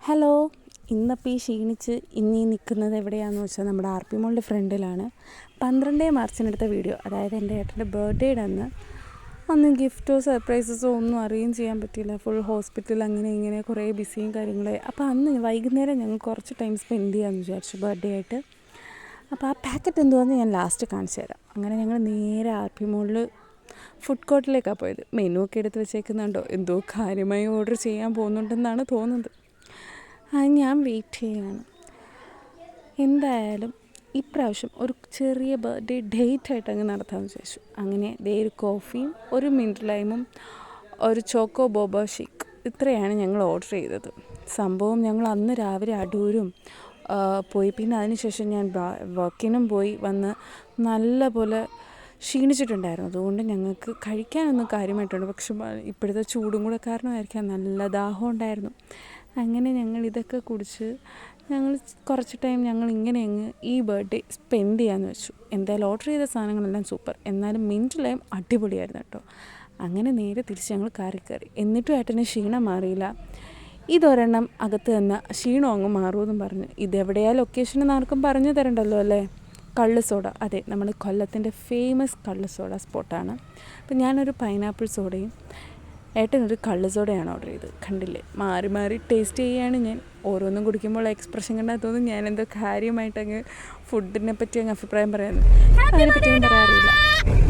Hello, ഇന്നപ്പോൾ ഈ ക്ഷീണിച്ച് ഇന്നീ നിൽക്കുന്നത് എവിടെയാണെന്ന് വെച്ചാൽ നമ്മുടെ ആർ പി മോളിൻ്റെ ഫ്രണ്ടിലാണ്. 12 മാർച്ചിനെടുത്ത വീഡിയോ, അതായത് എൻ്റെ ഏട്ടൻ്റെ ബർത്ത്ഡേയുടെ അന്ന് ഗിഫ്റ്റോ സർപ്രൈസസോ ഒന്നും അറിയുകയും ചെയ്യാൻ പറ്റിയില്ല. ഫുൾ ഹോസ്പിറ്റൽ അങ്ങനെ ഇങ്ങനെ കുറേ ബിസിയും കാര്യങ്ങളായി. അപ്പോൾ അന്ന് വൈകുന്നേരം ഞങ്ങൾ കുറച്ച് ടൈം സ്പെൻഡ് ചെയ്യാമെന്ന് വിചാരിച്ചു ബർത്ത്ഡേ ആയിട്ട്. അപ്പോൾ ആ പാക്കറ്റ് എന്തുവാന്ന് ഞാൻ ലാസ്റ്റ് കാണിച്ചു തരാം. അങ്ങനെ ഞങ്ങൾ നേരെ ആർ പി മോളിൽ ഫുഡ് കോർട്ടിലേക്കാണ് പോയത്. മെനു ഒക്കെ എടുത്ത് വെച്ചേക്കുന്നുണ്ടോ, എന്തോ കാര്യമായി ഓർഡർ ചെയ്യാൻ പോകുന്നുണ്ടെന്നാണ് തോന്നുന്നത്. ഞാൻ വെയിറ്റ് ചെയ്യുകയാണ്. എന്തായാലും ഇപ്രാവശ്യം ഒരു ചെറിയ ബർത്ത്ഡേ ഡേറ്റ് ആയിട്ട് അങ്ങ് നടത്താമെന്ന് വിചാരിച്ചു. അങ്ങനെ ഒരു കോഫിയും ഒരു മിൻറ്റ് ലൈമും ഒരു ചോക്കോ ബോബോ ഷേക്ക്, ഇത്രയാണ് ഞങ്ങൾ ഓർഡർ ചെയ്തത്. സംഭവം ഞങ്ങൾ അന്ന് രാവിലെ അടൂരും പോയി. പിന്നെ അതിനുശേഷം ഞാൻ വർക്കിനും പോയി വന്ന് നല്ല പോലെ ക്ഷീണിച്ചിട്ടുണ്ടായിരുന്നു. അതുകൊണ്ട് ഞങ്ങൾക്ക് കഴിക്കാനൊന്നും കാര്യമായിട്ടുണ്ട്. പക്ഷെ ഇപ്പോഴത്തെ ചൂടും കൂടെ കാരണമായിരിക്കാം നല്ല ദാഹം ഉണ്ടായിരുന്നു. അങ്ങനെ ഞങ്ങൾ ഇതൊക്കെ കുടിച്ച് ഞങ്ങൾ കുറച്ച് ടൈം ഞങ്ങൾ ഇങ്ങനെ അങ്ങ് ഈ ബർത്ത്ഡേ സ്പെൻഡ് ചെയ്യാമെന്ന് വെച്ചു. എന്തായാലും ഓർഡർ ചെയ്ത സാധനങ്ങളെല്ലാം സൂപ്പർ, എന്നാലും മിൻറ്റ് ലൈം അടിപൊളിയായിരുന്നു കേട്ടോ. അങ്ങനെ നേരെ തിരിച്ച് ഞങ്ങൾ കാറിൽ കയറി. എന്നിട്ടും ഏട്ടന് ക്ഷീണം മാറിയില്ല. ഇതൊരെണ്ണം അകത്ത് തന്ന ക്ഷീണം അങ്ങ് മാറുമെന്നും പറഞ്ഞു. ഇതെവിടെയാ ലൊക്കേഷൻ ആർക്കും പറഞ്ഞു തരണ്ടല്ലോ അല്ലേ. കള്ള് സോഡ, അതെ, നമ്മൾ കൊല്ലത്തിൻ്റെ ഫേമസ് കള്ള് സോഡ സ്പോട്ടാണ്. അപ്പം ഞാനൊരു പൈനാപ്പിൾ സോഡയും ഏട്ടനൊരു കള്ള് സോഡയാണ് ഓർഡർ ചെയ്തത്. കണ്ടില്ലേ, മാറി മാറി ടേസ്റ്റ് ചെയ്യുകയാണ് ഞാൻ. ഓരോന്നും കുടിക്കുമ്പോൾ എക്സ്പ്രഷൻ കണ്ടാൽ തോന്നും ഞാനെന്തോ കാര്യമായിട്ട് അങ്ങ് ഫുഡിനെ പറ്റി അങ്ങ് അഭിപ്രായം പറയാമെന്ന്. അതിനെപ്പറ്റിയൊന്നും പറയാറില്ല.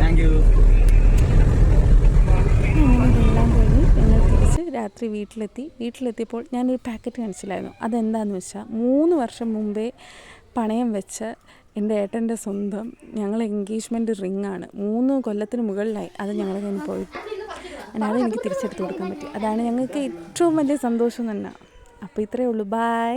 അങ്ങനെ ഇതെല്ലാം കഴിഞ്ഞ് ഞങ്ങൾ തിരിച്ച് രാത്രി വീട്ടിലെത്തിയപ്പോൾ ഞാനൊരു പാക്കറ്റ് കാണിച്ചില്ലായിരുന്നു. അതെന്താണെന്ന് വെച്ചാൽ 3 വർഷം മുമ്പേ പണയം വെച്ച എൻ്റെ ഏട്ടൻ്റെ സ്വന്തം ഞങ്ങൾ എൻഗേജ്മെൻറ്റ് റിങ്ങാണ്. 3 കൊല്ലത്തിന് മുകളിലായി അത് ഞങ്ങളുടെ കയ്യിൽ നിന്ന് പോയിട്ട്. അത് എനിക്ക് തിരിച്ചെടുത്ത് കൊടുക്കാൻ പറ്റി. അതാണ് ഞങ്ങൾക്ക് ഏറ്റവും വലിയ സന്തോഷം തന്നെ. അപ്പോൾ ഇത്രയേ ഉള്ളൂ. ബൈ.